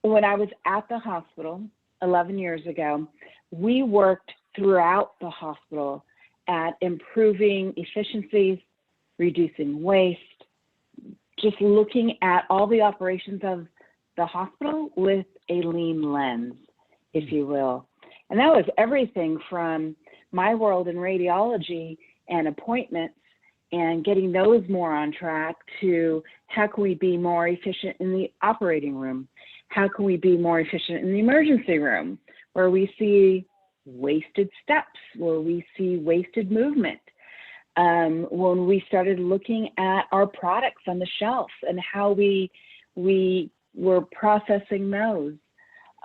when I was at the hospital 11 years ago, we worked throughout the hospital at improving efficiencies, reducing waste, just looking at all the operations of the hospital with a lean lens, if you will. And that was everything from my world in radiology and appointments and getting those more on track to how can we be more efficient in the operating room? How can we be more efficient in the emergency room where we see wasted steps, where we see wasted movement? When we started looking at our products on the shelf and how we were processing those,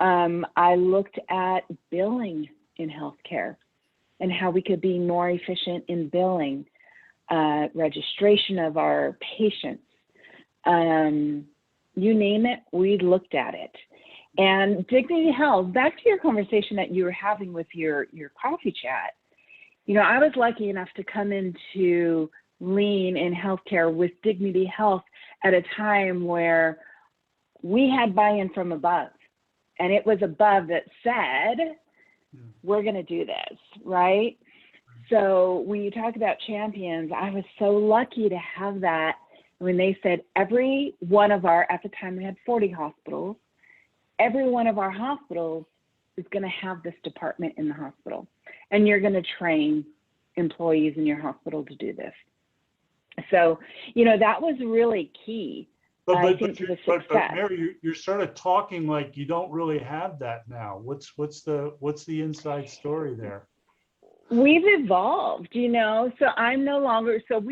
I looked at billing in healthcare and how we could be more efficient in billing, registration of our patients. You name it, we looked at it. And Dignity Health, back to your conversation that you were having with your coffee chat, you know, I was lucky enough to come into lean in healthcare with Dignity Health at a time where we had buy-in from above. And it was above that said, we're going to do this, right? So when you talk about champions, I was so lucky to have that. When they said every one of our, at the time we had 40 hospitals, every one of our hospitals is going to have this department in the hospital. And you're going to train employees in your hospital to do this. So, you know, that was really key. I think to the success. But Mary, you're sort of talking like you don't really have that now. What's the inside story there? We've evolved, you know, so I'm no longer, so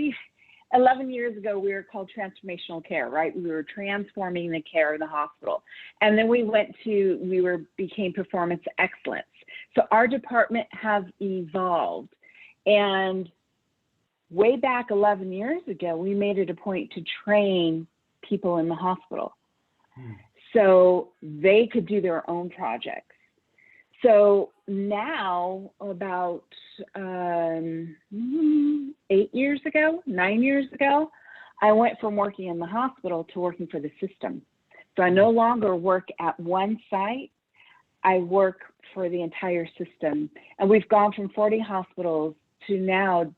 11 years ago, we were called transformational care, right? We were transforming the care of the hospital. And then we became performance excellence. So our department has evolved. And way back 11 years ago, we made it a point to train people in the hospital so they could do their own projects. So now, about 9 years ago, I went from working in the hospital to working for the system. So I no longer work at one site, I work for the entire system. And we've gone from 40 hospitals to now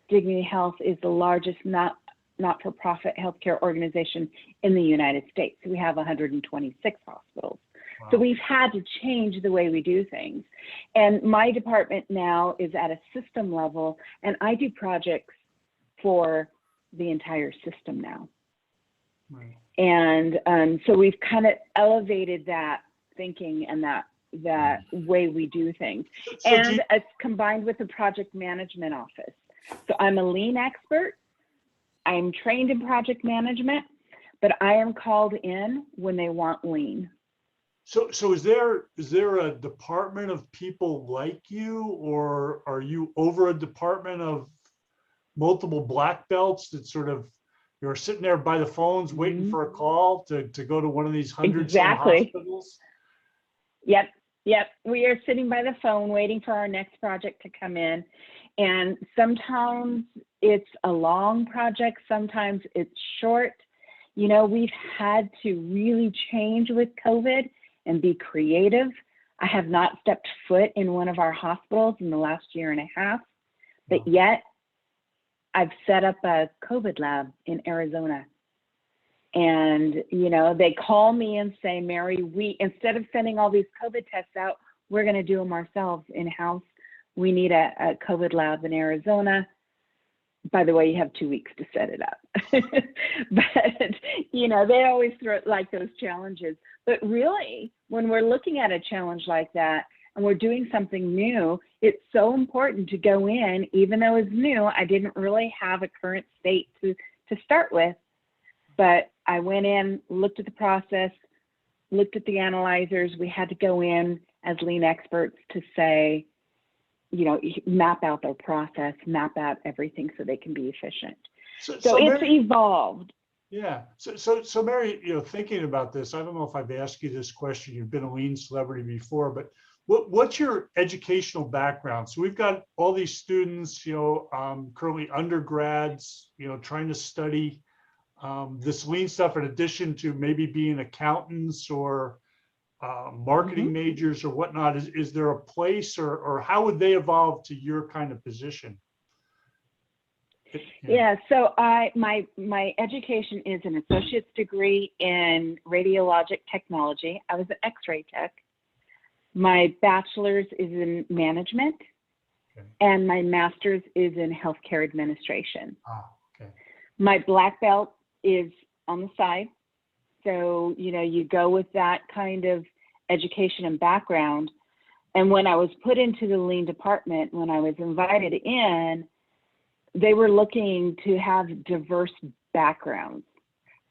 Dignity Health is the largest not-for-profit healthcare organization in the United States. We have 126 hospitals. Wow. So we've had to change the way we do things. And my department now is at a system level, and I do projects for the entire system now. Right. And so we've kind of elevated that thinking and that way we do things. And it's combined with the project management office. So I'm a lean expert. I'm trained in project management, but I am called in when they want lean. So is there a department of people like you, or are you over a department of multiple black belts that sort of you're sitting there by the phones waiting for a call to go to one of these hundreds of hospitals? Yep. We are sitting by the phone waiting for our next project to come in. And sometimes it's a long project, sometimes it's short. You know, we've had to really change with COVID and be creative. I have not stepped foot in one of our hospitals in the last year and a half, but yet I've set up a COVID lab in Arizona. And, you know, they call me and say, Mary, instead of sending all these COVID tests out, we're going to do them ourselves in-house. We need a COVID lab in Arizona. By the way, you have 2 weeks to set it up. But, you know, they always throw like those challenges. But really, when we're looking at a challenge like that and we're doing something new, it's so important to go in, even though it's new. I didn't really have a current state to start with, but I went in, looked at the process, looked at the analyzers. We had to go in as lean experts to say, you know, map out their process, map out everything so they can be efficient. So it's Mary, evolved. Yeah. So Mary, you know, thinking about this, I don't know if I've asked you this question. You've been a lean celebrity before, but what's your educational background? So we've got all these students, you know, currently undergrads, you know, trying to study this lean stuff in addition to maybe being accountants or marketing majors or whatnot, is there a place, or how would they evolve to your kind of position? Yeah, so my education is an associate's degree in radiologic technology. I was an X-ray tech. My bachelor's is in management, and my master's is in healthcare administration. Okay. My black belt is on the side. So, you go with that kind of education and background. And when I was put into the lean department, when I was invited in, they were looking to have diverse backgrounds.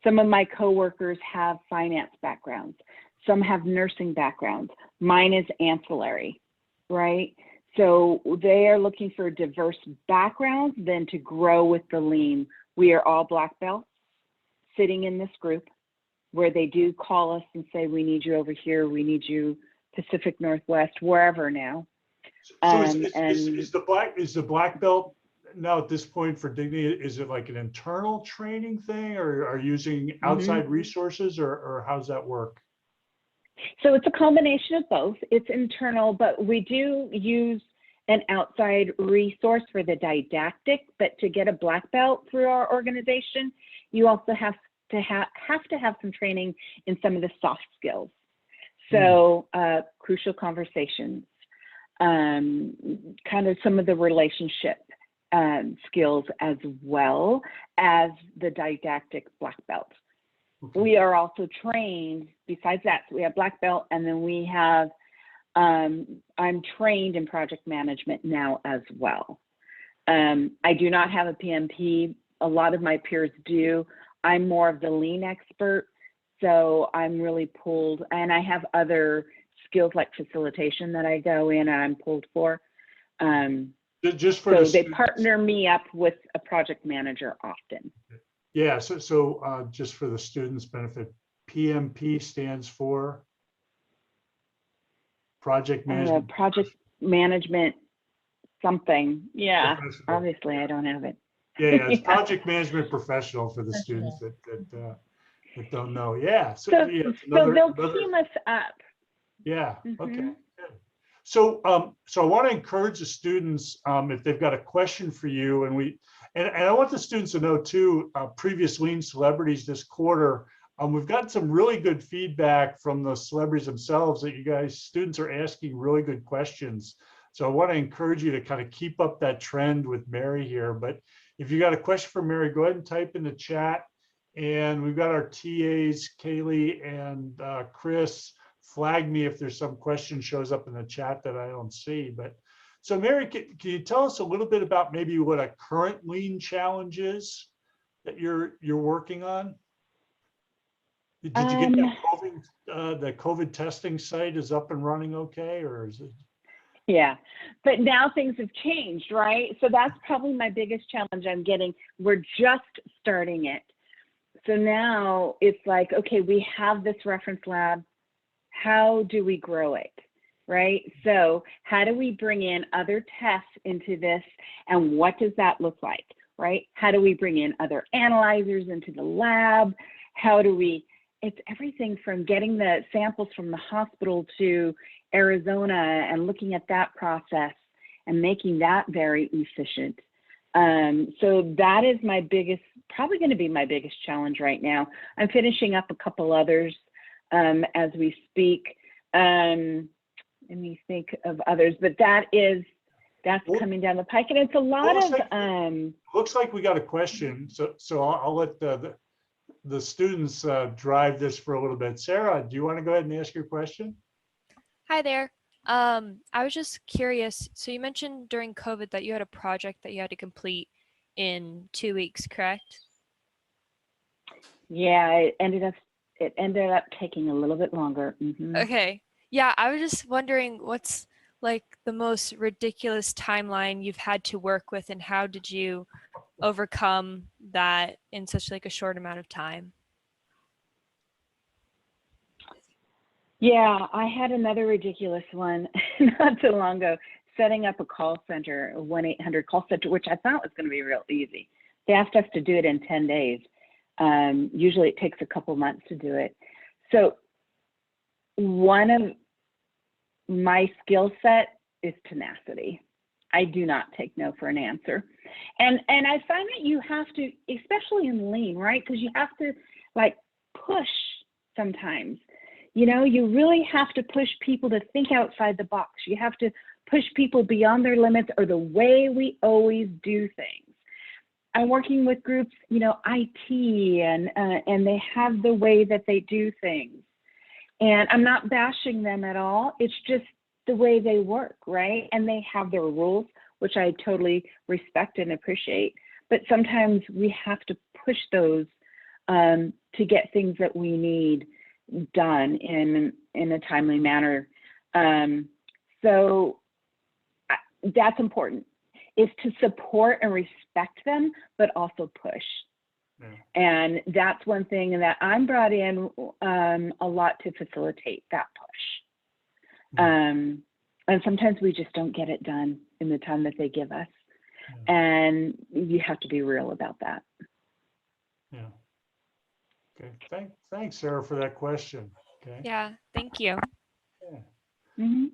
Some of my coworkers have finance backgrounds. Some have nursing backgrounds. Mine is ancillary, right? So they are looking for diverse backgrounds then to grow with the lean. We are all black belts sitting in this group where they do call us and say, we need you over here, we need you Pacific Northwest, wherever now. So is the black belt now at this point for Dignity, is it like an internal training thing, or are you using outside resources, or how's that work? So it's a combination of both. It's internal, but we do use an outside resource for the didactic, but to get a black belt through our organization, you also have to have some training in some of the soft skills. So crucial conversations, kind of some of the relationship skills, as well as the didactic black belt. We are also trained, besides that, so we have black belt, and then we have, I'm trained in project management now as well. I do not have a PMP. A lot of my peers do. I'm more of the lean expert, so I'm really pulled, and I have other skills like facilitation that I go in and I'm pulled for. Just for so they partner me up with a project manager often. Yeah, so just for the students' benefit, PMP stands for project management. Project management something. Yeah, obviously I don't have it. Yeah, it's project management professional for the students that don't know. Yeah, so yeah, so they'll team us up. Yeah. Okay. Good. So so I want to encourage the students, if they've got a question for you, and I want the students to know too, previous lean celebrities this quarter, we've gotten some really good feedback from the celebrities themselves that you guys, students, are asking really good questions. So I want to encourage you to kind of keep up that trend with Mary here. But if you got a question for Mary, go ahead and type in the chat. And we've got our TAs, Kaylee and Chris. Flag me if there's some question shows up in the chat that I don't see. But so Mary, can you tell us a little bit about maybe what a current lean challenge is that you're working on? Did you get that COVID, the COVID testing site is up and running okay, or is it? Yeah, but now things have changed, right? So that's probably my biggest challenge I'm getting. We're just starting it. So now it's like, okay, we have this reference lab. How do we grow it, right? So how do we bring in other tests into this, and what does that look like, right? How do we bring in other analyzers into the lab? How do we, it's everything from getting the samples from the hospital to Arizona and looking at that process and making that very efficient. So that is my biggest, probably going to be my biggest challenge right now. I'm finishing up a couple others as we speak. Let me think of others, but that's coming down the pike, and it's a lot of. Looks like we got a question, so I'll let the students drive this for a little bit. Sarah, do you want to go ahead and ask your question? Hi there. I was just curious. So you mentioned during COVID that you had a project that you had to complete in 2 weeks, correct? Yeah, it ended up taking a little bit longer. Okay. Yeah, I was just wondering what's like the most ridiculous timeline you've had to work with, and how did you overcome that in such like a short amount of time? Yeah, I had another ridiculous one not too long ago, setting up a call center, a 1-800 call center, which I thought was going to be real easy. They asked us to do it in 10 days. Usually it takes a couple months to do it. So one of my skill set is tenacity. I do not take no for an answer. And I find that you have to, especially in lean, right? Because you have to like push sometimes. You know, you really have to push people to think outside the box. You have to push people beyond their limits or the way we always do things. I'm working with groups, you know, IT, and they have the way that they do things. And I'm not bashing them at all. It's just the way they work, right? And they have their rules, which I totally respect and appreciate. But sometimes we have to push those to get things that we need done in a timely manner. So that's important, is to support and respect them, but also push. Yeah. And that's one thing that I'm brought in a lot to facilitate that push. Mm-hmm. And sometimes we just don't get it done in the time that they give us. Yeah. And you have to be real about that. Yeah. Okay. Thanks, Sarah, for that question. Okay. Yeah. Thank you. Yeah. Mm-hmm.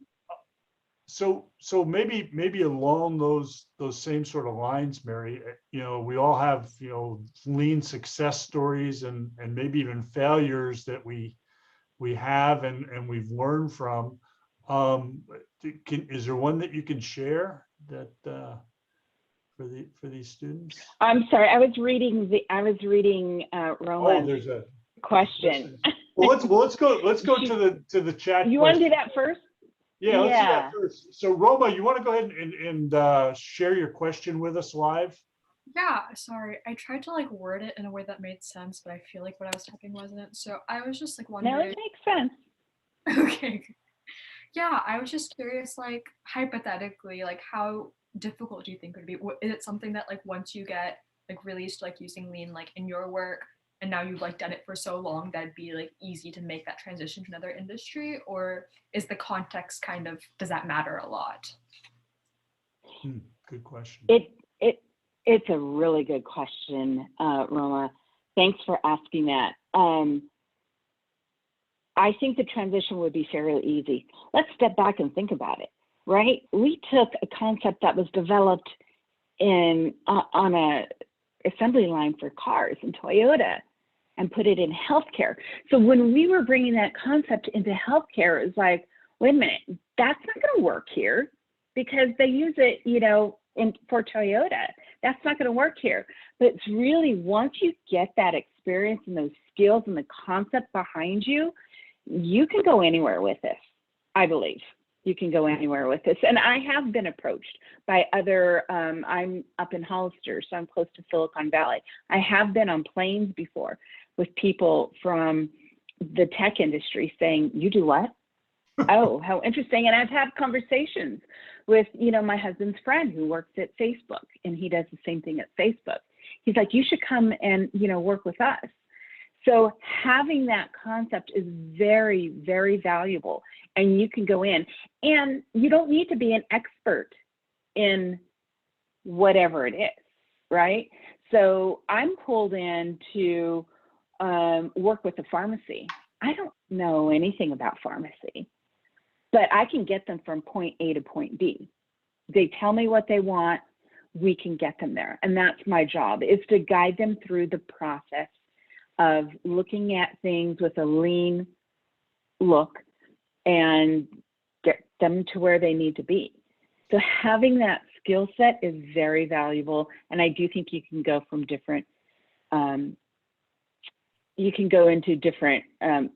So maybe along those same sort of lines, Mary, you know, we all have, you know, lean success stories and maybe even failures that we have and we've learned from. Is there one that you can share that for these students? I'm sorry, I was reading Roland's there's a question. Well, let's go to the chat. You want to do that first? Yeah, let's do that first. So Roma, you want to go ahead and share your question with us live? Yeah, sorry. I tried to like word it in a way that made sense, but I feel like what I was typing wasn't. So I was just like wondering. No, it makes sense. Okay. Yeah, I was just curious, like hypothetically, like how difficult do you think it would be? Is it something that like once you get like really used to like using lean like in your work, and now you've like done it for so long that'd be like easy to make that transition to another industry, or is the context kind of, does that matter a lot? Good question. It's a really good question, Roma. Thanks for asking that. I think the transition would be fairly easy. Let's step back and think about it, right? We took a concept that was developed on a assembly line for cars in Toyota and put it in healthcare. So when we were bringing that concept into healthcare, it was like, wait a minute, that's not going to work here because they use it, you know, for Toyota. That's not going to work here. But it's really, once you get that experience and those skills and the concept behind you, you can go anywhere with this. I believe you can go anywhere with this. And I have been approached by other, I'm up in Hollister, so I'm close to Silicon Valley. I have been on planes before with people from the tech industry saying, you do what? Oh, how interesting. And I've had conversations with, you know, my husband's friend who works at Facebook, and he does the same thing at Facebook. He's like, you should come and, you know, work with us. So having that concept is very, very valuable, and you can go in, and you don't need to be an expert in whatever it is, right? So I'm pulled in to work with a pharmacy. I don't know anything about pharmacy, but I can get them from point A to point B. They tell me what they want, we can get them there. And that's my job, is to guide them through the process of looking at things with a lean look and get them to where they need to be. So having that skill set is very valuable. And I do think you can go from different, you can go into different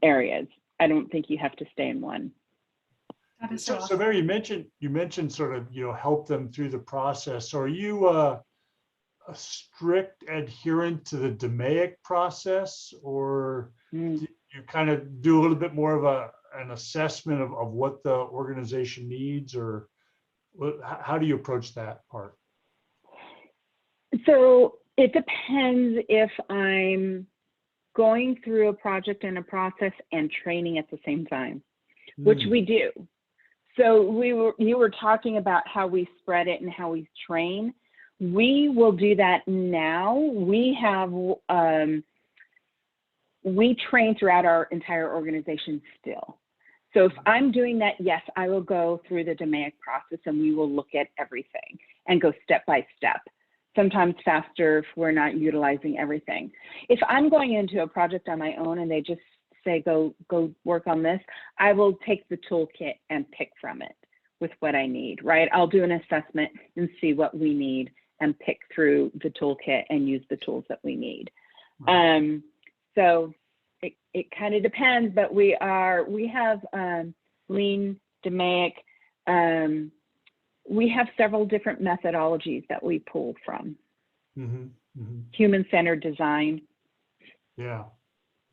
areas. I don't think you have to stay in one. So Mary, you mentioned sort of, you know, help them through the process. So are you a strict adherent to the DMAIC process, or do you kind of do a little bit more of an assessment of what the organization needs, or how do you approach that part? So it depends if I'm going through a project and a process and training at the same time, which we do. So you were talking about how we spread it and how we train. We will do that now. We have, we train throughout our entire organization still. So if I'm doing that, yes, I will go through the DMAIC process and we will look at everything and go step by step, sometimes faster if we're not utilizing everything. If I'm going into a project on my own and they just say, go work on this, I will take the toolkit and pick from it with what I need, right? I'll do an assessment and see what we need and pick through the toolkit and use the tools that we need. So it kind of depends, but we have lean, DMAIC. We have several different methodologies that we pull from. Human-centered design. Yeah,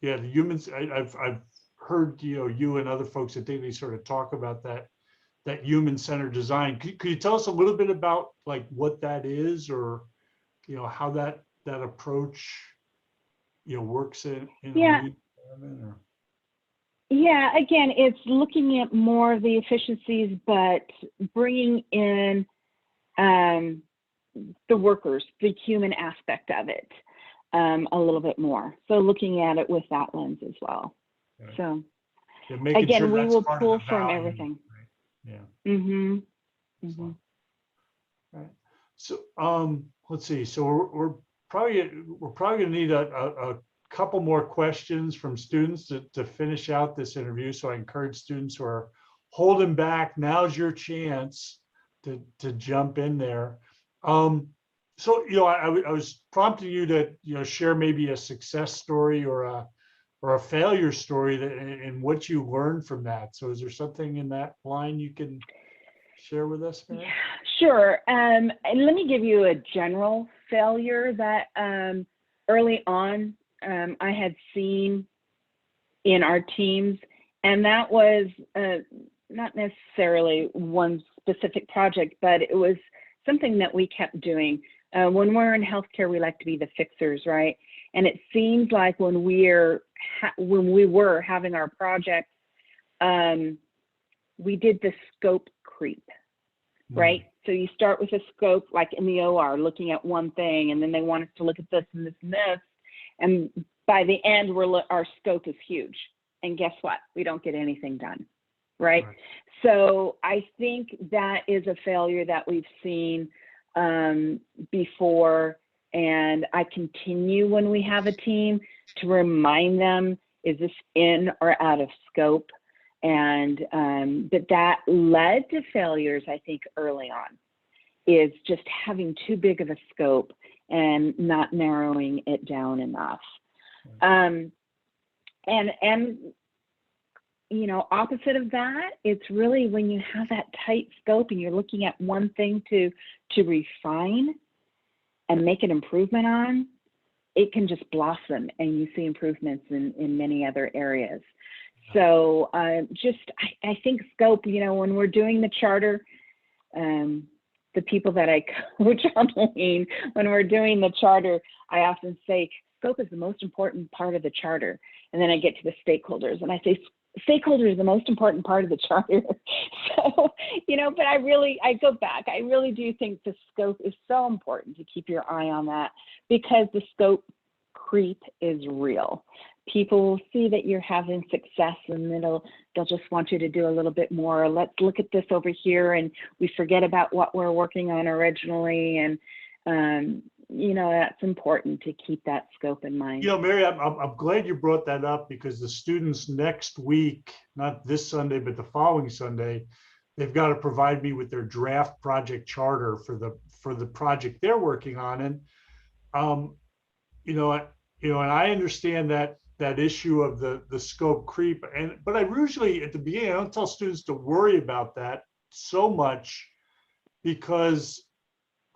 the humans. I've heard you and other folks at Dignity sort of talk about that human-centered design. Could you tell us a little bit about like what that is, or how that approach works in a lead environment? Or? Yeah, again, it's looking at more of the efficiencies, but bringing in the workers, the human aspect of it a little bit more. So looking at it with that lens as well. Right. So again, sure we will pull from everything. Right? Yeah. Right. So let's see. So we're probably going to need a couple more questions from students to finish out this interview. So I encourage students who are holding back, now's your chance to jump in there. So I was prompting you to share maybe a success story or a failure story and what you learned from that. So is there something in that line you can share with us, Mary? Yeah, sure. And let me give you a general failure that early on I had seen in our teams, and that was not necessarily one specific project, but it was something that we kept doing. When we're in healthcare, we like to be the fixers, right? And it seems like when we were having our projects, we did the scope creep, right? So you start with a scope, like in the OR, looking at one thing, and then they want us to look at this and this and this. And by the end, our scope is huge. And guess what? We don't get anything done, right? So I think that is a failure that we've seen before. And I continue when we have a team to remind them, is this in or out of scope? And that led to failures, I think, early on, is just having too big of a scope and not narrowing it down enough. And opposite of that, it's really when you have that tight scope and you're looking at one thing to refine and make an improvement on, it can just blossom and you see improvements in many other areas. So I think scope, when we're doing the charter, the people that I coach on lean, when we're doing the charter, I often say scope is the most important part of the charter. And then I get to the stakeholders and I say, stakeholder is the most important part of the charter. So, but I go back. I really do think the scope is so important to keep your eye on that, because the scope creep is real. People will see that you're having success and they'll just want you to do a little bit more. Let's look at this over here, and we forget about what we're working on originally. And that's important to keep that scope in mind. Mary, I'm glad you brought that up, because the students next week, not this Sunday, but the following Sunday, they've got to provide me with their draft project charter for the project they're working on. And and I understand that issue of the scope creep, but I usually at the beginning I don't tell students to worry about that so much, because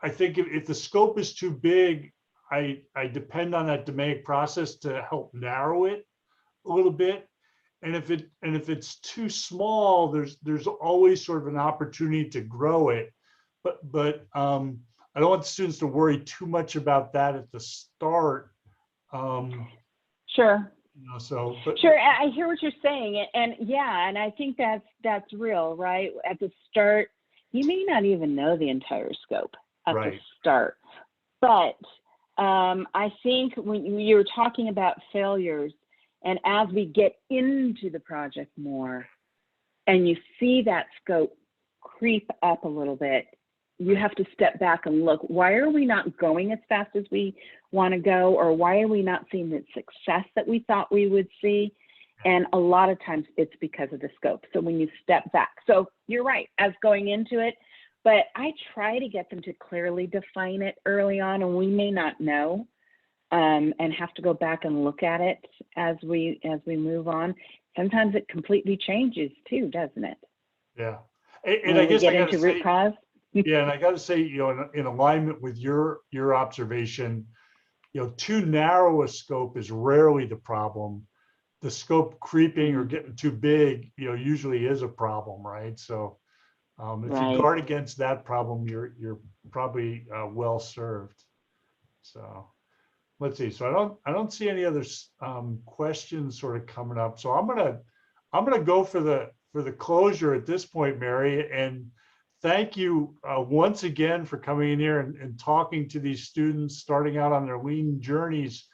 I think if the scope is too big, I depend on that DMAIC process to help narrow it a little bit. And if it's too small, there's always sort of an opportunity to grow it. But I don't want the students to worry too much about that at the start. Sure. Sure, I hear what you're saying, and I think that's real, right? At the start, you may not even know the entire scope at the start, but I think when you were talking about failures, and as we get into the project more, and you see that scope creep up a little bit, you have to step back and look, why are we not going as fast as we want to go? Or why are we not seeing the success that we thought we would see? And a lot of times it's because of the scope. So when you step back, so you're right, as going into it, but I try to get them to clearly define it early on, and we may not know, and have to go back and look at it as we move on. Sometimes it completely changes too, doesn't it? Yeah. And When I we guess get I got into to root say, cause. yeah, and I got to say, you know, in alignment with your observation, you know, too narrow a scope is rarely the problem. The scope creeping or getting too big, you know, usually is a problem, right? So if you Right. guard against that problem, you're probably well served. So let's see. So I don't see any other questions sort of coming up. So I'm gonna go for the closure at this point, Mary, and thank you once again for coming in here and talking to these students starting out on their lean journeys.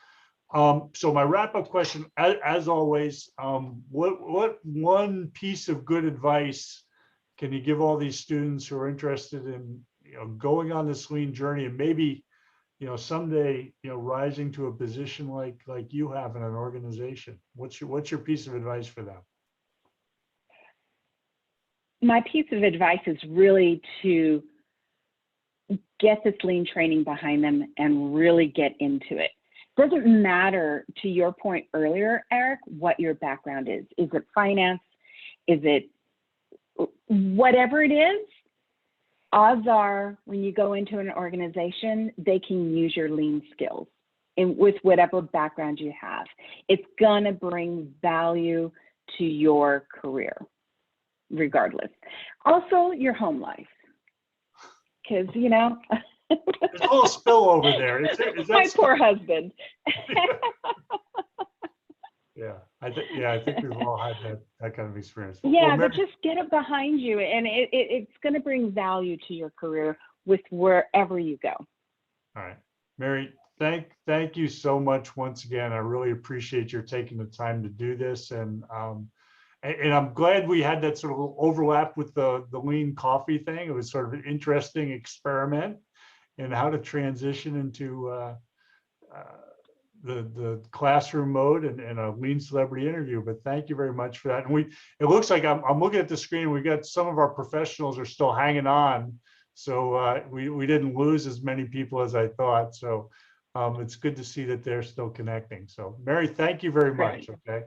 So my wrap-up question, as always, what one piece of good advice can you give all these students who are interested in, you know, going on this lean journey and maybe, you know, someday, you know, rising to a position like you have in an organization? What's your piece of advice for them? My piece of advice is really to get this lean training behind them and really get into it. Doesn't matter, to your point earlier, Eric, what your background is. Is it finance? Is it whatever it is? Odds are when you go into an organization, they can use your lean skills with whatever background you have. It's gonna bring value to your career, regardless. Also, your home life, because, you know, There's a little spillover there. Is that my poor husband. Yeah, I think we've all had that kind of experience. Yeah, Well, but just get it behind you, and it's going to bring value to your career with wherever you go. all right, Mary, thank you so much once again. I really appreciate your taking the time to do this, and I'm glad we had that sort of overlap with the lean coffee thing. It was sort of an interesting experiment in how to transition into the classroom mode and a lean celebrity interview. But thank you very much for that. And it looks like I'm looking at the screen. We got some of our professionals are still hanging on, so we didn't lose as many people as I thought. So it's good to see that they're still connecting. So Mary, thank you very much. Great. Okay.